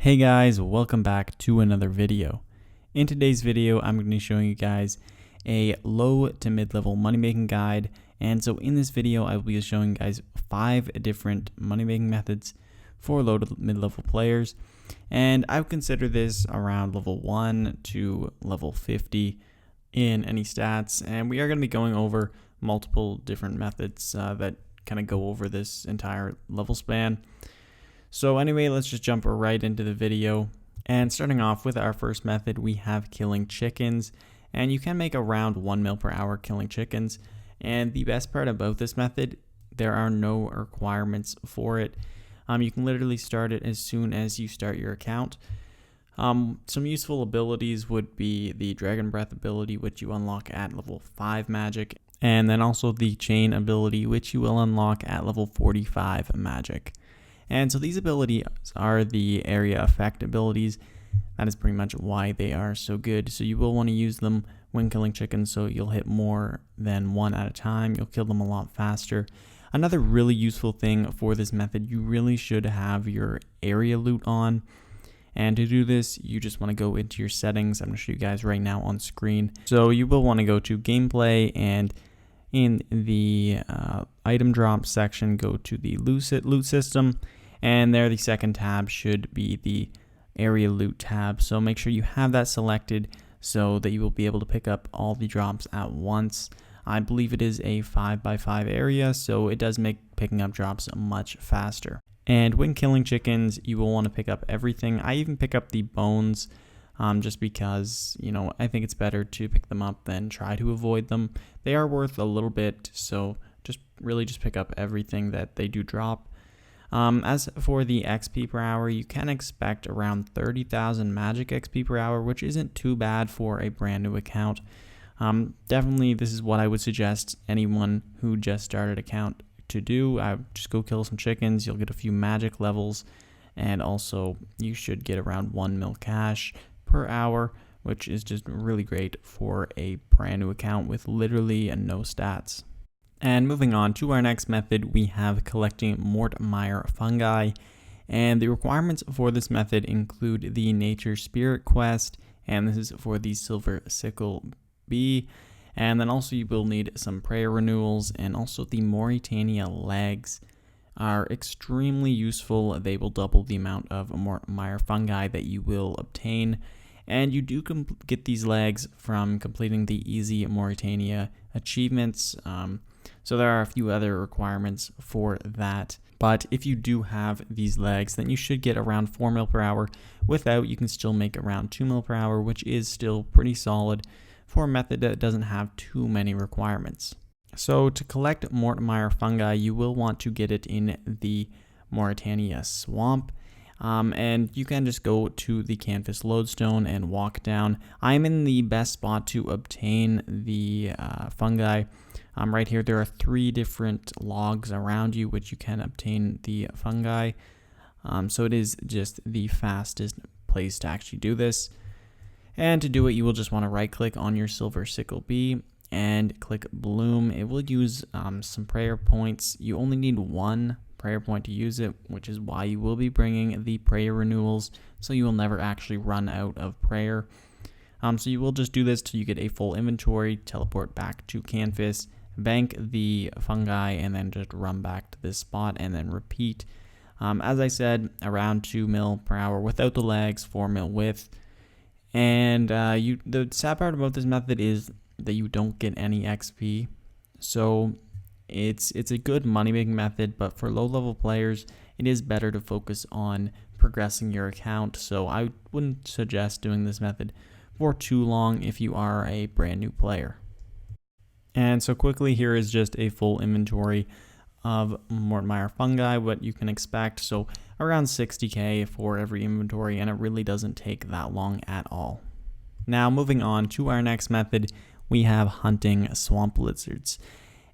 Hey guys, welcome back to another video. In today's video, I'm going to be showing you guys a low to mid-level money making guide. And so in this video, I will be showing you guys 5 different money making methods for low to mid-level players. And I would consider this around level 1 to level 50 in any stats. And we are going to be going over multiple different methods that kind of go over this entire level span. So anyway, let's just jump right into the video. And starting off with our first method, we have killing chickens. And you can make around 1 mil per hour killing chickens. And the best part about this method, there are no requirements for it. You can literally start it as soon as you start your account. Some useful abilities would be the Dragon Breath ability, which you unlock at level 5 magic. And then also the Chain ability, which you will unlock at level 45 magic. And so these abilities are the area effect abilities. That is pretty much why they are so good. So you will want to use them when killing chickens, so you'll hit more than one at a time. You'll kill them a lot faster. Another really useful thing for this method, you really should have your area loot on. And to do this, you just want to go into your settings. I'm going to show you guys right now on screen. So you will want to go to gameplay, and in the item drop section, go to the loot system. And there, the second tab should be the area loot tab. So make sure you have that selected so that you will be able to pick up all the drops at once. I believe it is a 5x5 area, so it does make picking up drops much faster. And when killing chickens, you will want to pick up everything. I even pick up the bones just because, I think it's better to pick them up than try to avoid them. They are worth a little bit, so just pick up everything that they do drop. As for the XP per hour, you can expect around 30,000 magic XP per hour, which isn't too bad for a brand new account. Definitely, this is what I would suggest anyone who just started account to do. Just go kill some chickens, you'll get a few magic levels, and also you should get around 1 mil cash per hour, which is just really great for a brand new account with literally no stats. And moving on to our next method, we have collecting Mortmire fungi. And the requirements for this method include the Nature Spirit quest, and this is for the Silver Sickle Bee. And then also you will need some prayer renewals, and also the Mauritania legs are extremely useful. They will double the amount of Mortmire fungi that you will obtain. And you do get these legs from completing the Easy Mauritania achievements. So there are a few other requirements for that. But if you do have these legs, then you should get around 4 mil per hour. Without, you can still make around 2 mil per hour, which is still pretty solid for a method that doesn't have too many requirements. So to collect Mortmire fungi, you will want to get it in the Mauritania swamp. And you can just go to the canvas lodestone and walk down. I'm in the best spot to obtain the fungi. Right here, there are 3 different logs around you, which you can obtain the fungi. So it is just the fastest place to actually do this. And to do it, you will just want to right click on your Silver Sickle Bee and click Bloom. It will use some prayer points. You only need 1 prayer point to use it, which is why you will be bringing the prayer renewals, so you will never actually run out of prayer. So you will just do this till you get a full inventory, teleport back to canvas, bank the fungi, and then just run back to this spot and then repeat. As I said, around 2 mil per hour without the legs, 4 mil with. And the sad part about this method is that you don't get any XP. So it's a good money making method, but for low level players, it is better to focus on progressing your account. So I wouldn't suggest doing this method for too long if you are a brand new player. And so quickly, here is just a full inventory of Mortmire fungi, what you can expect. So around 60k for every inventory, and it really doesn't take that long at all. Now moving on to our next method, we have hunting swamp lizards.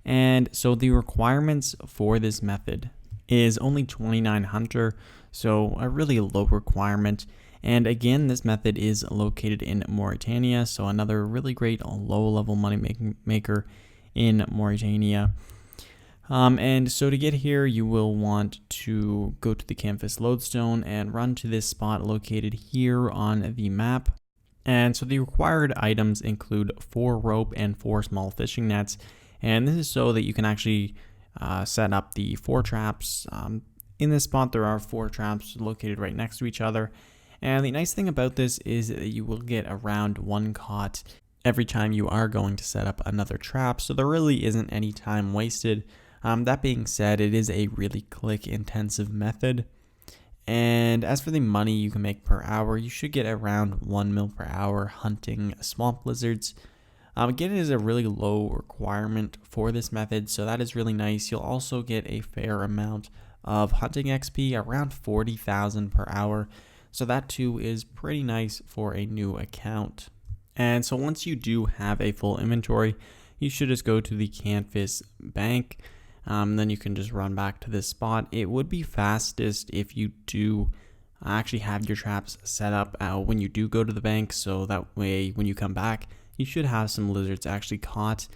And so the requirements for this method is only 29 hunter, so a really low requirement. And again, this method is located in Mauritania, so another really great low level money maker in Mauritania. And so to get here, you will want to go to the canvas lodestone and run to this spot located here on the map. And so the required items include 4 rope and 4 small fishing nets. And this is so that you can actually set up the 4 traps. In this spot, there are 4 traps located right next to each other. And the nice thing about this is that you will get around 1 caught every time you are going to set up another trap. So there really isn't any time wasted. That being said, it is a really click intensive method. And as for the money you can make per hour, you should get around 1 mil per hour hunting swamp lizards. Again, it is a really low requirement for this method, so that is really nice. You'll also get a fair amount of hunting XP, around 40,000 per hour. So that too is pretty nice for a new account. And so once you do have a full inventory, you should just go to the canvas bank. Then you can just run back to this spot. It would be fastest if you do actually have your traps set up when you do go to the bank, so that way when you come back, you should have some lizards actually caught.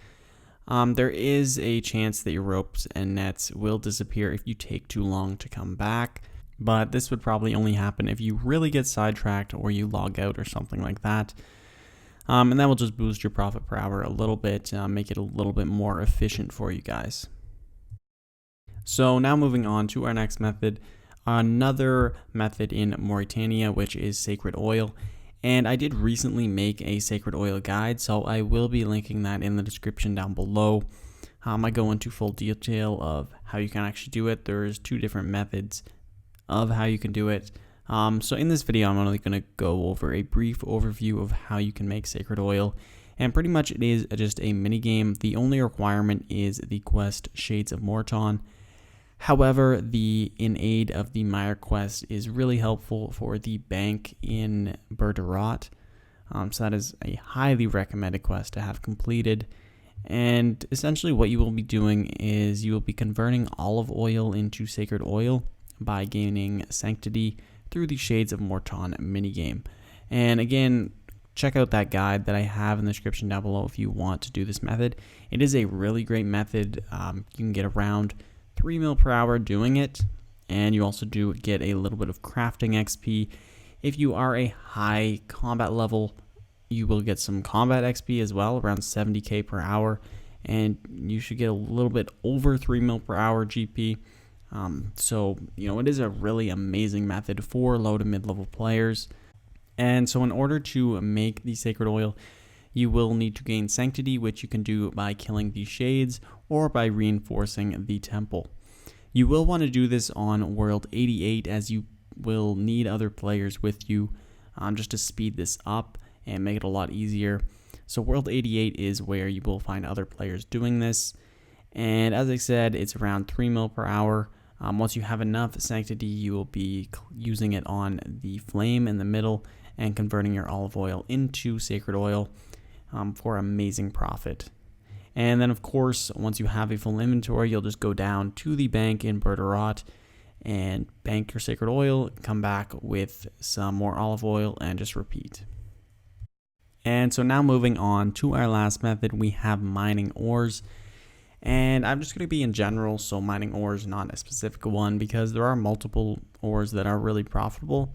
There is a chance that your ropes and nets will disappear if you take too long to come back, but this would probably only happen if you really get sidetracked or you log out or something like that. And that will just boost your profit per hour a little bit, make it a little bit more efficient for you guys. So now moving on to our next method, another method in Mauritania, which is sacred oil. And I did recently make a sacred oil guide, so I will be linking that in the description down below. I go into full detail of how you can actually do it. There's 2 different methods of how you can do it. So in this video, I'm only going to go over a brief overview of how you can make sacred oil. And pretty much it is just a mini game. The only requirement is the quest Shades of Morton. However, the In Aid of the Mire quest is really helpful for the bank in Berderot. So that is a highly recommended quest to have completed. And essentially what you will be doing is you will be converting olive oil into sacred oil by gaining sanctity through the Shades of Morton minigame. And again, check out that guide that I have in the description down below if you want to do this method. It is a really great method. You can get around 3 mil per hour doing it, and you also do get a little bit of crafting XP. If you are a high combat level, you will get some combat XP as well, around 70k per hour, and you should get a little bit over 3 mil per hour GP. So, it is a really amazing method for low to mid-level players. And so in order to make the sacred oil, you will need to gain sanctity, which you can do by killing the shades or by reinforcing the temple. You will want to do this on World 88, as you will need other players with you just to speed this up and make it a lot easier. So World 88 is where you will find other players doing this. And as I said, it's around 3 mil per hour. Once you have enough sanctity, you will be using it on the flame in the middle and converting your olive oil into sacred oil for amazing profit. And then of course, once you have a full inventory, you'll just go down to the bank in Berderot and bank your sacred oil, come back with some more olive oil, and just repeat. And so now moving on to our last method, we have mining ores. And I'm just going to be in general, so mining ores, not a specific one, because there are multiple ores that are really profitable.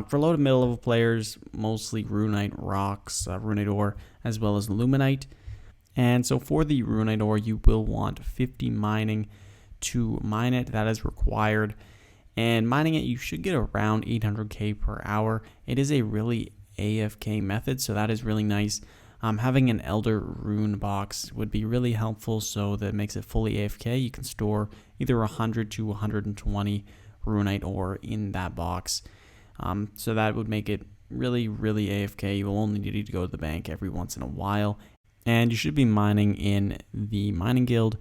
For low to middle level players, mostly runite rocks, runite ore, as well as luminite. And so for the runite ore, you will want 50 mining to mine it. That is required. And mining it, you should get around 800k per hour. It is a really AFK method, so that is really nice. Having an Elder Rune box would be really helpful, so that makes it fully AFK. You can store either 100 to 120 runite ore in that box. So that would make it really, really AFK. You will only need to go to the bank every once in a while. And you should be mining in the mining guild,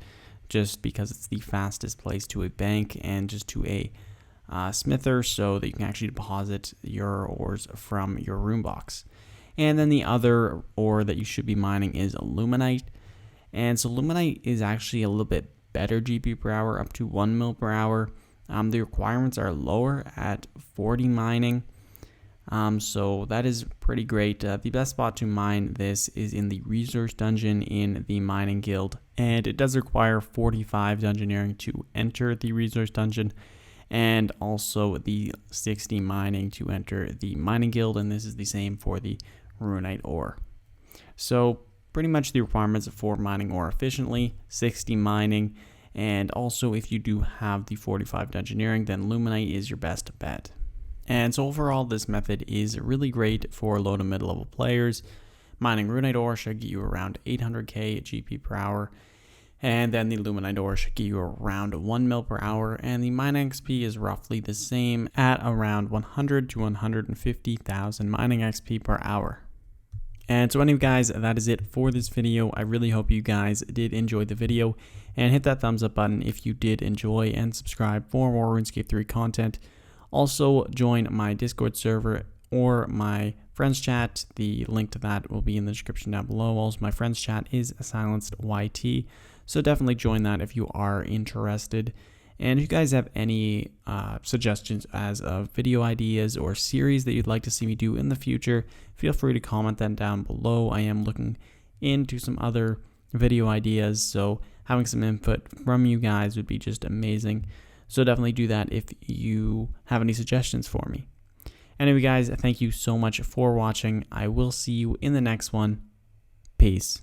just because it's the fastest place to a bank and just to a smither, so that you can actually deposit your ores from your rune box. And then the other ore that you should be mining is luminite. And so luminite is actually a little bit better GP per hour, up to 1 mil per hour. The requirements are lower at 40 mining. So that is pretty great. The best spot to mine this is in the resource dungeon in the mining guild, and it does require 45 dungeoneering to enter the resource dungeon, and also the 60 mining to enter the mining guild, and this is the same for the runite ore. So pretty much the requirements for mining ore efficiently: 60 mining, and also if you do have the 45 dungeoneering, then luminite is your best bet. And so overall, this method is really great for low to mid-level players. Mining runite ore should get you around 800k GP per hour, and then the luminite ore should get you around 1 mil per hour, and the mining XP is roughly the same at around 100 to 150,000 mining XP per hour. And so anyway guys, that is it for this video. I really hope you guys did enjoy the video, and hit that thumbs up button if you did enjoy, and subscribe for more RuneScape 3 content. Also join my Discord server or my friends chat. The link to that will be in the description down below. Also, my friends chat is SilencedYT, so definitely join that if you are interested. And if you guys have any suggestions as of video ideas or series that you'd like to see me do in the future, feel free to comment them down below. I am looking into some other video ideas, so having some input from you guys would be just amazing. So definitely do that if you have any suggestions for me. Anyway guys, thank you so much for watching. I will see you in the next one. Peace.